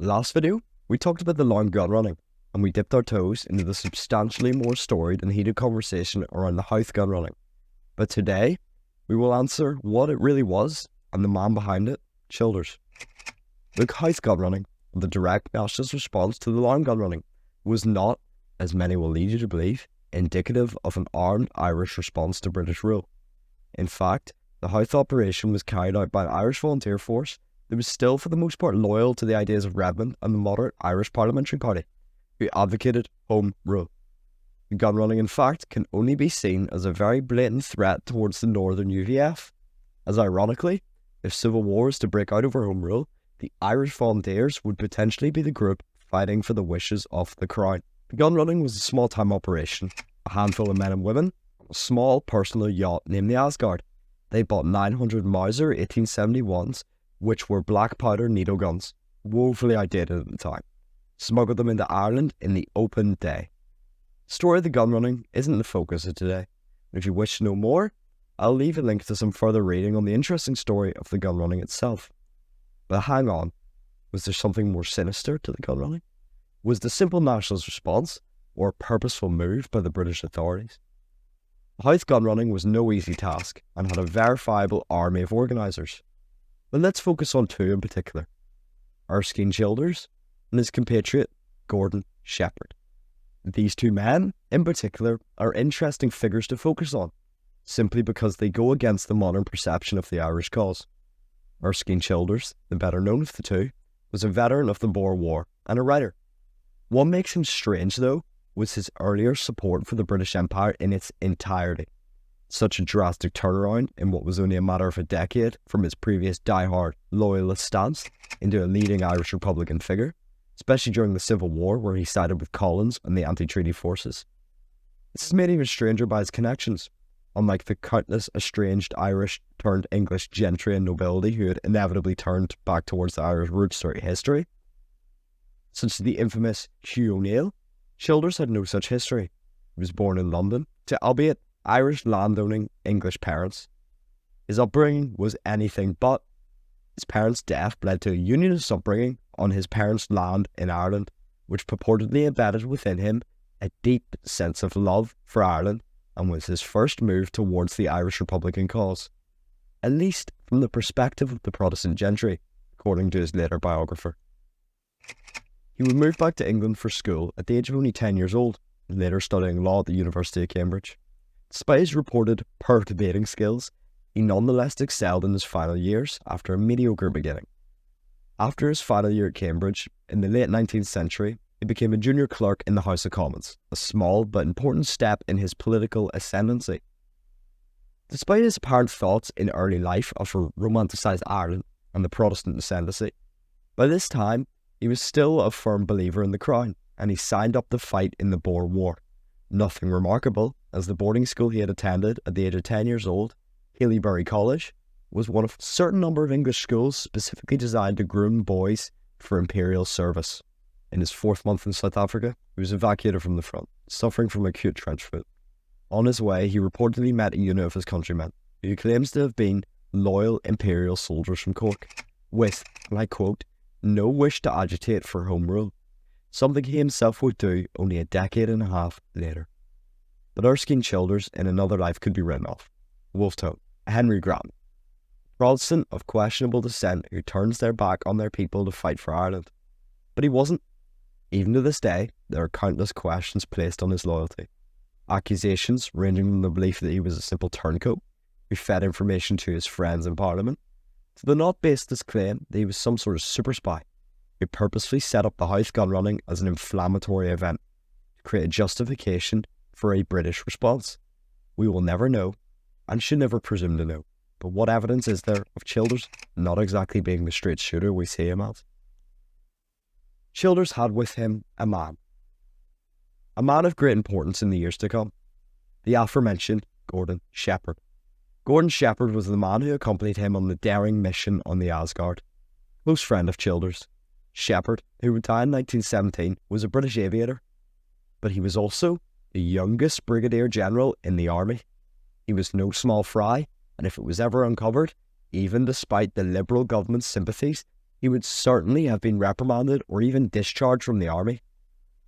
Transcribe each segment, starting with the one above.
Last video, we talked about the Howth Gun Running, and we dipped our toes into the substantially more storied and heated conversation around the Howth Gun Running. But today, we will answer what it really was and the man behind it, Childers. The Howth Gun Running, the direct nationalist response to the Larne Gun Running, was not, as many will lead you to believe, indicative of an armed Irish response to British rule. In fact, the Howth operation was carried out by an Irish volunteer force that was still for the most part loyal to the ideas of Redmond and the moderate Irish Parliamentary Party, who advocated Home Rule. The gun running, in fact, can only be seen as a very blatant threat towards the Northern UVF, as ironically, if civil war is to break out over Home Rule, the Irish volunteers would potentially be the group fighting for the wishes of the Crown. The gun running was a small-time operation, a handful of men and women, on a small personal yacht named the Asgard. They bought 900 Mauser 1871s, which were black powder needle guns, woefully outdated at the time, smuggled them into Ireland in the open day. The story of the gun running isn't the focus of today. If you wish to know more, I'll leave a link to some further reading on the interesting story of the gun running itself. But hang on, was there something more sinister to the gun running? Was the simple nationalist response, or a purposeful move by the British authorities? The Howth Gun Running was no easy task and had a verifiable army of organisers. But let's focus on two in particular, Erskine Childers and his compatriot Gordon Shepherd. These two men, in particular, are interesting figures to focus on, simply because they go against the modern perception of the Irish cause. Erskine Childers, the better known of the two, was a veteran of the Boer War and a writer. What makes him strange, though, was his earlier support for the British Empire in its entirety. Such a drastic turnaround in what was only a matter of a decade from his previous die-hard loyalist stance into a leading Irish Republican figure, especially during the Civil War where he sided with Collins and the anti-treaty forces. This is made even stranger by his connections, unlike the countless estranged Irish-turned-English gentry and nobility who had inevitably turned back towards the Irish roots throughout history. Such as the infamous Hugh O'Neill, Childers had no such history. He was born in London to, albeit Irish landowning English parents. His upbringing was anything but. His parents' death led to a unionist upbringing on his parents' land in Ireland, which purportedly embedded within him a deep sense of love for Ireland and was his first move towards the Irish Republican cause, at least from the perspective of the Protestant gentry, according to his later biographer. He would move back to England for school at the age of only 10 years old, later studying law at the University of Cambridge. Despite his reported poor debating skills, he nonetheless excelled in his final years after a mediocre beginning. After his final year at Cambridge, in the late 19th century, he became a junior clerk in the House of Commons, a small but important step in his political ascendancy. Despite his apparent thoughts in early life of a romanticised Ireland and the Protestant ascendancy, by this time he was still a firm believer in the Crown, and he signed up to fight in the Boer War. Nothing remarkable, as the boarding school he had attended at the age of 10 years old, Haileybury College, was one of a certain number of English schools specifically designed to groom boys for imperial service. In his 4th month in South Africa, he was evacuated from the front, suffering from acute trench foot. On his way, he reportedly met a unit of his countrymen, who claims to have been loyal imperial soldiers from Cork, with, and I quote, no wish to agitate for Home Rule, something he himself would do only a decade and a half later. But Erskine Childers in another life could be written off. Wolftown, Henry Grant, Protestant of questionable descent who turns their back on their people to fight for Ireland. But he wasn't. Even to this day, there are countless questions placed on his loyalty. Accusations ranging from the belief that he was a simple turncoat who fed information to his friends in Parliament, to the not baseless claim that he was some sort of super spy who purposely set up the Howth Gun Running as an inflammatory event to create a justification for a British response. We will never know, and should never presume to know, but what evidence is there of Childers not exactly being the straight shooter we see him as? Childers had with him a man of great importance in the years to come, the aforementioned Gordon Shepherd. Gordon Shepherd was the man who accompanied him on the daring mission on the Asgard. Close friend of Childers, Shepherd, who would die in 1917, was a British aviator, but he was also the youngest brigadier general in the army. He was no small fry, and if it was ever uncovered, even despite the Liberal government's sympathies, he would certainly have been reprimanded or even discharged from the army.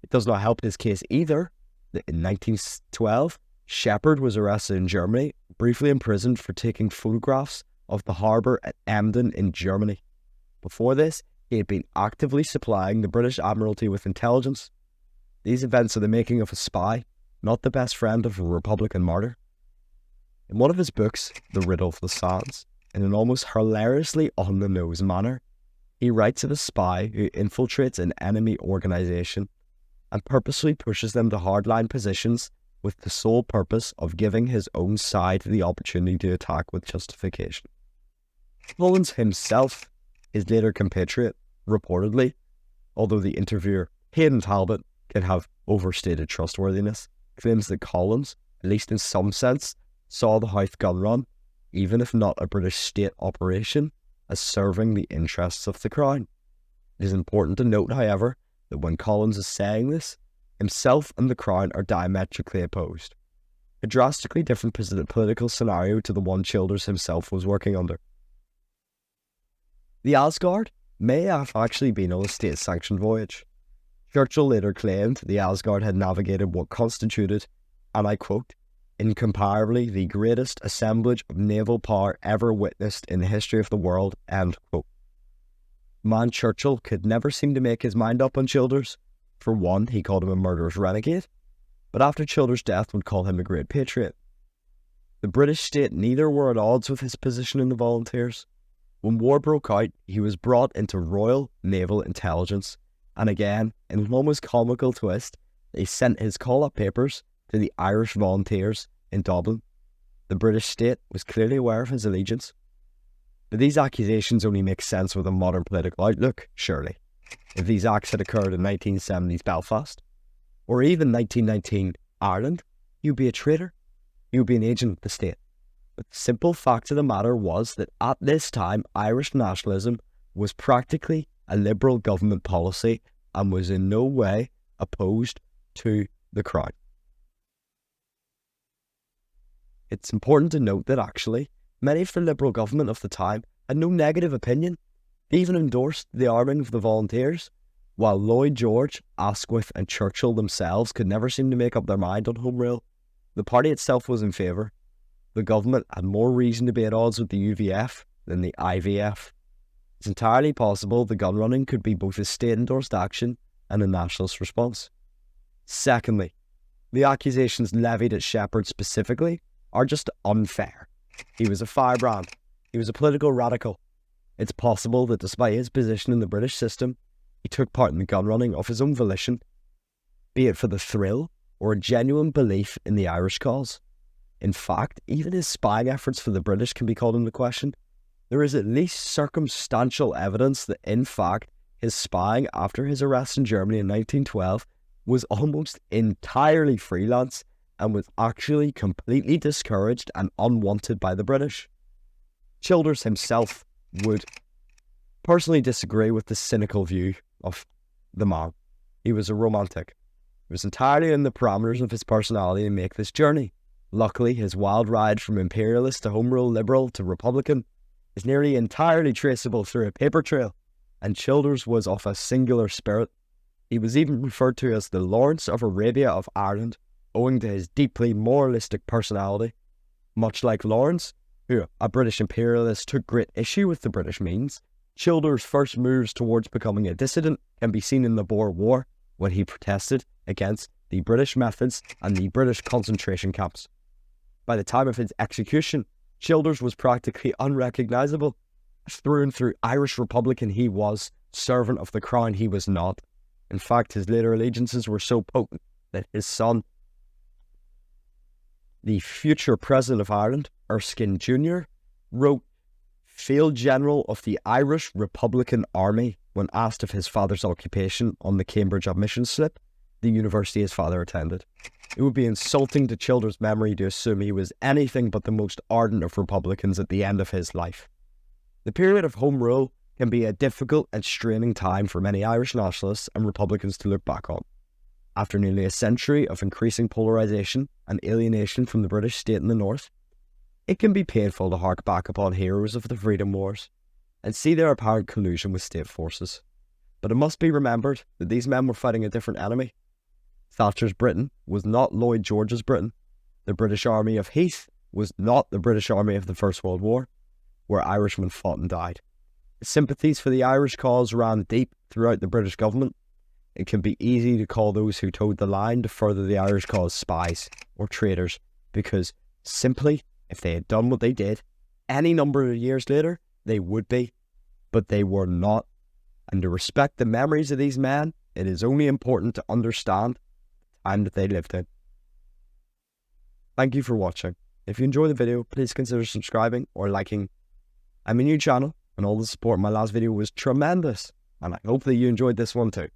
It does not help his case either that in 1912, Shepherd was arrested in Germany, briefly imprisoned for taking photographs of the harbour at Emden in Germany. Before this, he had been actively supplying the British Admiralty with intelligence. These events are the making of a spy, not the best friend of a Republican martyr. In one of his books, The Riddle of the Sands, in an almost hilariously on-the-nose manner, he writes of a spy who infiltrates an enemy organisation and purposely pushes them to hardline positions with the sole purpose of giving his own side the opportunity to attack with justification. Collins himself, his later compatriot, reportedly, although the interviewer Hayden Talbot can have overstated trustworthiness, claims that Collins, at least in some sense, saw the Howth Gun Run, even if not a British state operation, as serving the interests of the Crown. It is important to note, however, that when Collins is saying this, himself and the Crown are diametrically opposed. A drastically different political scenario to the one Childers himself was working under. The Asgard may have actually been on a state-sanctioned voyage. Churchill later claimed the Asgard had navigated what constituted, and I quote, incomparably the greatest assemblage of naval power ever witnessed in the history of the world, end quote. Man Churchill could never seem to make his mind up on Childers. For one, he called him a murderous renegade, but after Childers' death would call him a great patriot. The British state neither were at odds with his position in the Volunteers. When war broke out, he was brought into Royal Naval Intelligence, and again, in an almost comical twist, they sent his call-up papers to the Irish Volunteers in Dublin. The British state was clearly aware of his allegiance. But these accusations only make sense with a modern political outlook, surely. If these acts had occurred in 1970s Belfast, or even 1919 Ireland, you'd be a traitor. You'd be an agent of the state. But the simple fact of the matter was that at this time, Irish nationalism was practically a liberal government policy and was in no way opposed to the Crown. It's important to note that actually, many of the Liberal government of the time had no negative opinion. They even endorsed the arming of the Volunteers, while Lloyd George, Asquith and Churchill themselves could never seem to make up their mind on Home Rule. The party itself was in favour. The government had more reason to be at odds with the UVF than the IVF. It's entirely possible the gun running could be both a state-endorsed action and a nationalist response. Secondly, the accusations levied at Shepherd specifically are just unfair. He was a firebrand. He was a political radical. It's possible that despite his position in the British system, he took part in the gun running of his own volition, be it for the thrill or a genuine belief in the Irish cause. In fact, even his spying efforts for the British can be called into question. There is at least circumstantial evidence that, in fact, his spying after his arrest in Germany in 1912 was almost entirely freelance and was actually completely discouraged and unwanted by the British. Childers himself would personally disagree with the cynical view of the man. He was a romantic. It was entirely in the parameters of his personality to make this journey. Luckily, his wild ride from imperialist to Home Rule liberal to Republican is nearly entirely traceable through a paper trail, and Childers was of a singular spirit. He was even referred to as the Lawrence of Arabia of Ireland, owing to his deeply moralistic personality. Much like Lawrence, who, a British imperialist, took great issue with the British means, Childers' first moves towards becoming a dissident can be seen in the Boer War, when he protested against the British methods and the British concentration camps. By the time of his execution, Childers was practically unrecognisable. Through and through Irish Republican he was, servant of the Crown he was not. In fact, his later allegiances were so potent that his son, the future President of Ireland, Erskine Jr., wrote Field General of the Irish Republican Army when asked of his father's occupation on the Cambridge admission slip, the university his father attended. It would be insulting to Childers' memory to assume he was anything but the most ardent of Republicans at the end of his life. The period of Home Rule can be a difficult and straining time for many Irish nationalists and Republicans to look back on. After nearly a century of increasing polarisation and alienation from the British state in the north, it can be painful to hark back upon heroes of the Freedom Wars. and see their apparent collusion with state forces. But it must be remembered that these men were fighting a different enemy. Thatcher's Britain was not Lloyd George's Britain. The British Army of Heath was not the British Army of the First World War, where Irishmen fought and died. Sympathies for the Irish cause ran deep throughout the British government. It can be easy to call those who towed the line to further the Irish cause spies or traitors, because simply, if they had done what they did, any number of years later, they would be, but they were not. And to respect the memories of these men, it is only important to understand the time that they lived in. Thank you for watching. If you enjoyed the video, please consider subscribing or liking. I'm a new channel, and all the support in my last video was tremendous, and I hope that you enjoyed this one too.